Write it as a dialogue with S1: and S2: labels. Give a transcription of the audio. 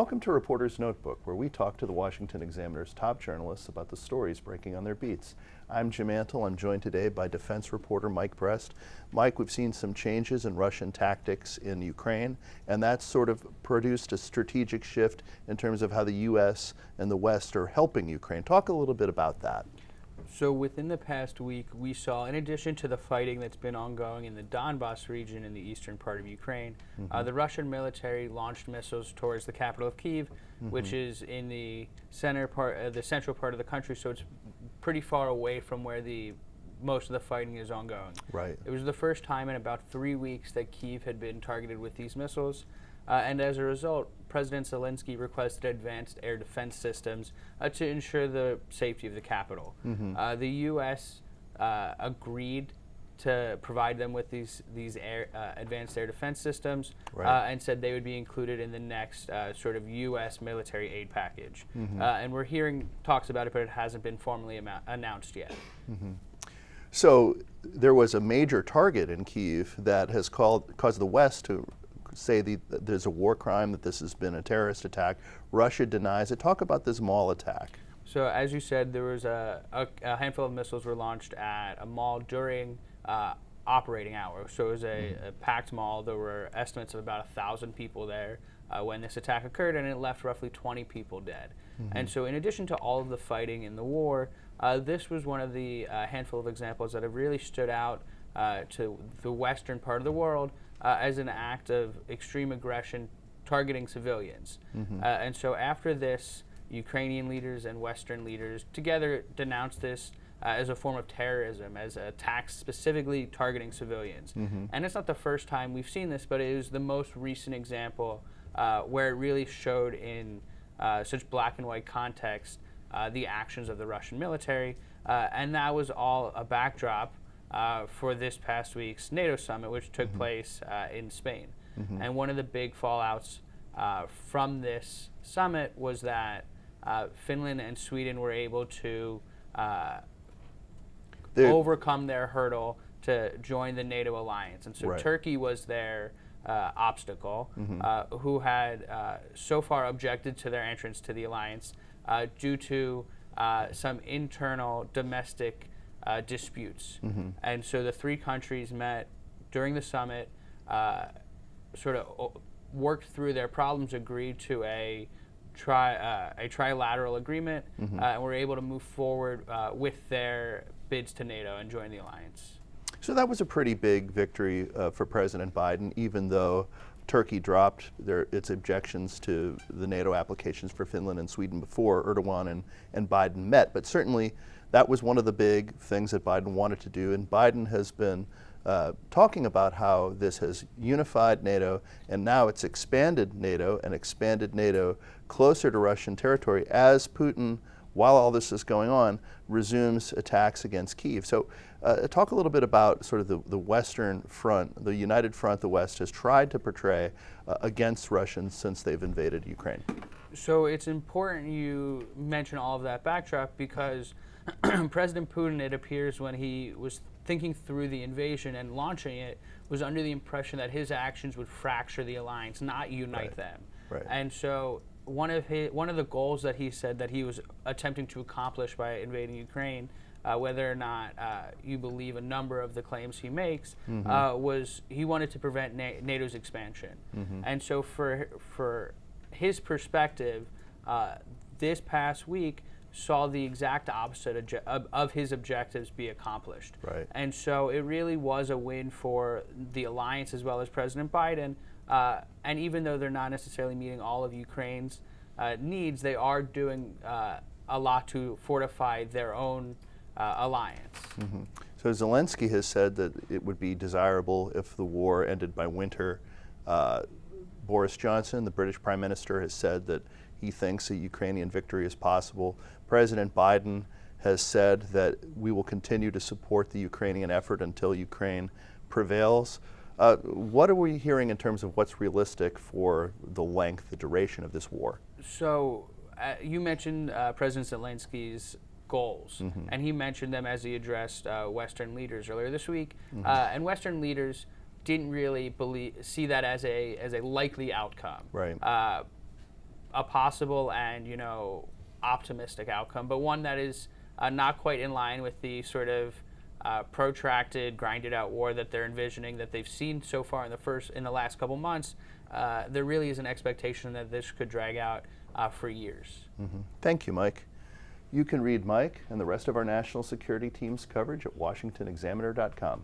S1: Welcome to Reporter's Notebook, where we talk to the Washington Examiner's top journalists about the stories breaking on their beats. I'm Jim Antle. I'm joined today by defense reporter Mike Brest. Mike, we've seen some changes in Russian tactics in Ukraine, and that's sort of produced a strategic shift in terms of how the U.S. and the West are helping Ukraine. Talk a little bit about that.
S2: So within the past week, we saw, in addition to the fighting that's been ongoing in the Donbas region in the eastern part of Ukraine, the Russian military launched missiles towards the capital of Kyiv, which is in the central part of the country, so it's pretty far away from where most of the fighting is ongoing.
S1: Right.
S2: It was the first time in about 3 weeks that Kyiv had been targeted with these missiles. And as a result, President Zelensky requested advanced air defense systems to ensure the safety of the capital. The U.S. Agreed to provide them with these advanced air defense systems, and said they would be included in the next sort of U.S. military aid package. And we're hearing talks about it, but it hasn't been formally announced yet.
S1: So there was a major target in Kyiv that has caused the West to say there's a war crime, that this has been a terrorist attack. Russia denies it. Talk about this mall attack.
S2: So as you said, there was a handful of missiles were launched at a mall during operating hours. So it was a packed mall. There were estimates of about 1,000 people there when this attack occurred, and it left roughly 20 people dead. And so in addition to all of the fighting in the war, this was one of the handful of examples that have really stood out to the western part of the world as an act of extreme aggression targeting civilians. And so after this, Ukrainian leaders and Western leaders together denounced this as a form of terrorism, as attacks specifically targeting civilians. And it's not the first time we've seen this, but it was the most recent example where it really showed in such black and white context the actions of the Russian military. And that was all a backdrop for this past week's NATO summit, which took place in Spain. And one of the big fallouts from this summit was that Finland and Sweden were able to overcome their hurdle to join the NATO alliance. And so Turkey was their obstacle, who had so far objected to their entrance to the alliance due to some internal domestic disputes. And so the three countries met during the summit, sort of worked through their problems, agreed to a trilateral agreement, and were able to move forward with their bids to NATO and join the alliance.
S1: So that was a pretty big victory for President Biden, even though Turkey dropped its objections to the NATO applications for Finland and Sweden before Erdogan and Biden met. But certainly that was one of the big things that Biden wanted to do. And Biden has been talking about how this has unified NATO, and now it's expanded NATO closer to Russian territory as Putin, while all this is going on, resumes attacks against Kyiv. So talk a little bit about sort of the Western front, the united front the West has tried to portray against Russians since they've invaded Ukraine.
S2: So it's important you mention all of that backdrop because President Putin, it appears, when he was thinking through the invasion and launching it, was under the impression that his actions would fracture the alliance, not unite them. And so one of the goals that he said that he was attempting to accomplish by invading Ukraine, whether or not you believe a number of the claims he makes, was he wanted to prevent NATO's expansion. And so for his perspective, this past week saw the exact opposite of his objectives be accomplished. And so it really was a win for the alliance as well as President Biden. And even though they're not necessarily meeting all of Ukraine's needs, they are doing a lot to fortify their own alliance.
S1: So Zelensky has said that it would be desirable if the war ended by winter. Boris Johnson, the British Prime Minister, has said that he thinks a Ukrainian victory is possible. President Biden has said that we will continue to support the Ukrainian effort until Ukraine prevails. What are we hearing in terms of what's realistic for the length, the duration of this war?
S2: So you mentioned President Zelensky's goals, and he mentioned them as he addressed Western leaders earlier this week. And Western leaders didn't really see that as a likely outcome. a possible and optimistic outcome, but one that is not quite in line with the sort of protracted, grinded out war that they're envisioning, that they've seen so far in the last couple months. There really is an expectation that this could drag out for years.
S1: Thank you, Mike. You can read Mike and the rest of our national security team's coverage at washingtonexaminer.com.